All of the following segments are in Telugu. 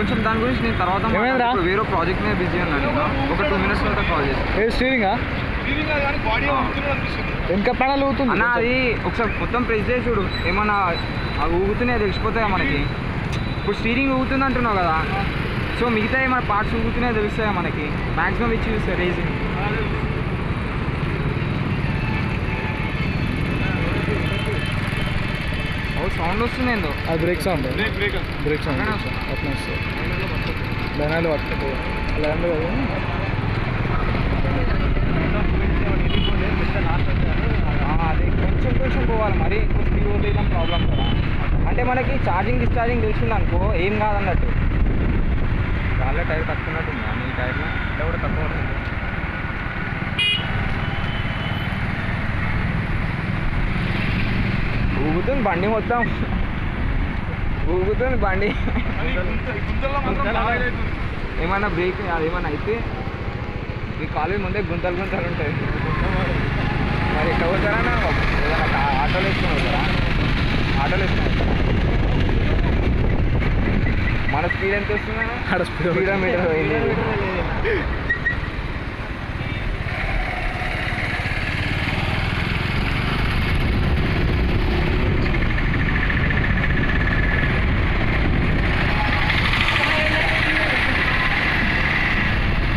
కొంచెం దాని గురించి నేను తర్వాత వేరే ప్రాజెక్ట్ మీద బిజీ ఉన్నాను. ఒక 2 minutes తర్వాత కాల్ చేస్తాను. స్టీరింగా ఇంకా ప్యానల్ ఊగుతుంది అన్న, అది ఒకసారి మొత్తం ప్రెస్ చేసి చూడు, ఏమన్నా అవి ఊగుతున్నాయో తెలిసిపోతాయా మనకి. ఇప్పుడు స్టీరింగ్ ఊగుతుంది అంటున్నావు కదా, సో మిగతా ఏమైనా పార్ట్స్ ఊగుతున్నాయో తెలుస్తాయా మనకి. మ్యాక్సిమం ఇచ్చి చూస్తాయి రేసింగ్. సౌండ్ వస్తుంది ఏందో, అది బ్రేక్ సౌండ్. బ్రేక్ సౌండ్ అట్లా వస్తుంది. ధనాలు పట్టుకుంటుంది ల్యాండ్ కదా. అది కొంచెం కొంచెం పోవాలి, మరి ఎక్కువ స్పీడ్ పోతే ప్రాబ్లం కదా. అంటే మనకి ఛార్జింగ్ డిశ్చార్జింగ్ తెలిసింది అనుకో ఏం కాదన్నట్టు. చాలా టైర్ తక్కువ ఉన్నట్టుంది కానీ ఈ టైర్లో అంటే కూడా తక్కువ ఉంటుంది. ఊగుతుంది బండి మొత్తం, ఊగుతుంది బండి. ఏమన్నా బ్రేక్ అదేమన్నా అయితే ఈ కాలేజ్ ముందే గుంతలు గుంతలు ఉంటాయి. మరి ఎక్కడ పోతారా, ఏదైనా ఆటోలు వేసుకొని పోతారా? ఆటోలు వేసుకొని మన స్పీడ్ ఎంత వస్తుందా? స్పీడోమీటర్ పోయింది.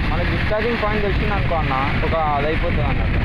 మనకి డిశ్చార్జింగ్ పాయింట్ వచ్చింది అనుకో అన్న, ఒక అది అయిపోతుంది అన్నట్టు.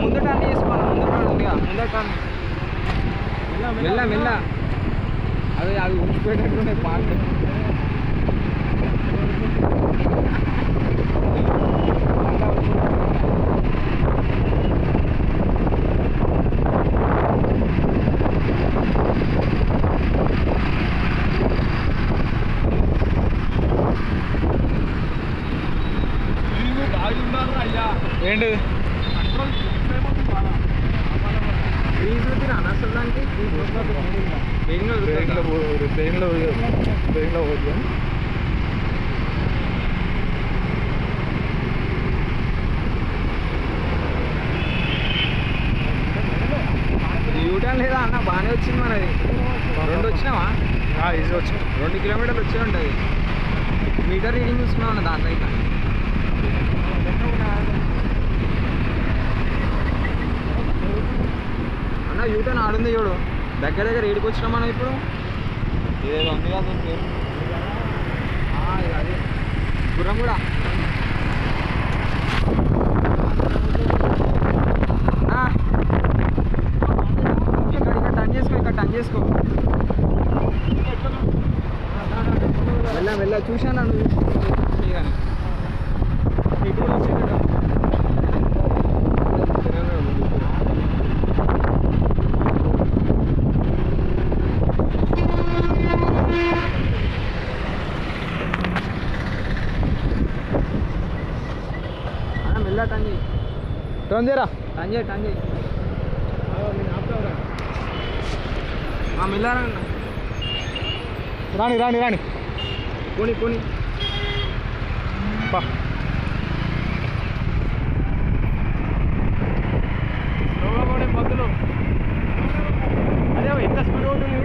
ముందు టర్న్ చేసుకోండి, ముందు టర్న్ ఉందిగా, ముందు టర్న్ మెల్ల మెల్ల. అది ఉంచిపోయేటట్టు పార్ట్. ఏంటి ట్రైన్లో పోతుంది. యూటర్న్ లేదా అన్న, బాగానే వచ్చింది మనది. 2 వచ్చినావా? ఈజీ వచ్చింది. 2 కిలోమీటర్లు వచ్చే ఉంటుంది. మీటర్ రీడింగ్ చూసుకున్నావు అన్న దాంట్లో. అయితే అన్న యూటర్న్ ఆడుంది చూడు, దగ్గర దగ్గర ఏడికి వచ్చినాం మనం ఇప్పుడు. ఇదేదో ఉంది కదా పేరు, అది గుర్రం కూడా. ఇక్కడ టర్న్ చేసుకో, ఇక్కడ టర్న్ చేసుకో. వెళ్ళా చూశాను నువ్వు కానీ ఇప్పుడు వచ్చేటట్టు. మెల్ల టర్న్ చేయి, టర్న్ చేయరా, టర్న్ చేయి. మెల్లారా రాని పోనీ బా. మధ్యలో అదే ఎంత స్పీడ్ అవుతుంది.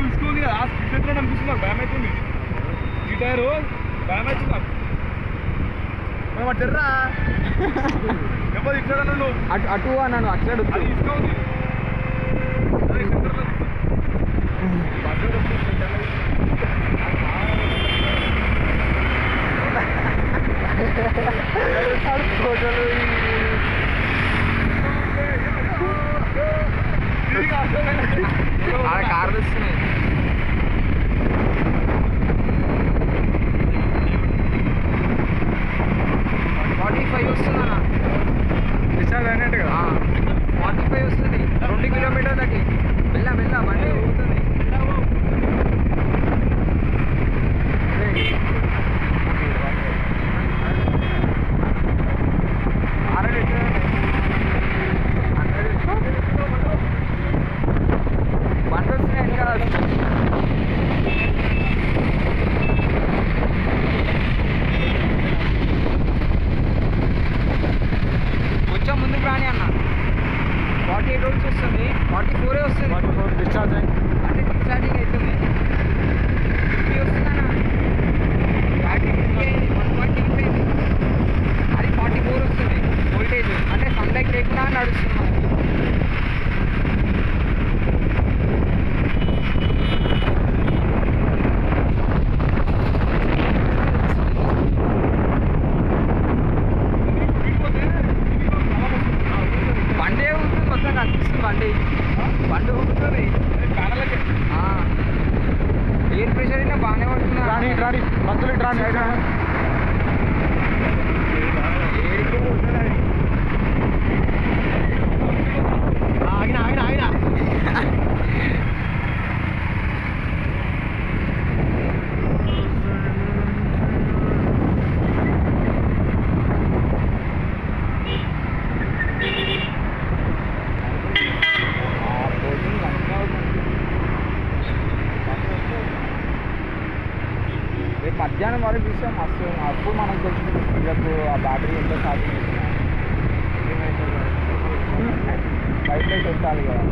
ఇసుకోండి కదా, స్పీడ్ అనిపిస్తుంది. భయం అవుతుంది, ఈ టైరు భయం అవుతుంది. అట్టర్రా ఎవరు ఇచ్చాడు అటు అన్నాను, అటు సైడ్ తీసుకోండి. ఫోటోలు కార్లు వస్తున్నాయి. వస్తుందన్నా డిశ్చార్జ్ అయినట్టు కదా 45 వస్తుంది 2 కిలోమీటర్లకి. వెళ్ళా బండి ఊగుతుంది. బండి వస్తున్నాయి ఇంకా. కొంచెం ముందుకు రాని అన్న. 48 రోజులు వస్తుంది, 44 వస్తుంది. డిశ్చార్జ్ అయింది అంటే డిశ్చార్జింగ్ అవుతుంది. 50 వస్తుందన్న. బ్యాటరీ 140 ఉంటుంది. అది 44 వస్తుంది వోల్టేజ్. అంటే సన్లైట్ లేకుండా నడుస్తుంది మనకి. బండి ఊగుతుంది, మొత్తం కనిపిస్తుంది బండి ఊగుతుంది. ఎయిర్ ప్రెషర్ అయినా బాగానే పడుతుంది. రాని భక్తులు రాని ఆగిన రేపు మధ్యాహ్నం వరకు చూస్తే మస్తు. అప్పుడు మనకు తెలిసింది స్పీడప్ ఆ బ్యాటరీ ఎంత ఛార్జింగ్ చేసినా. బయట పెట్టాలి కదా.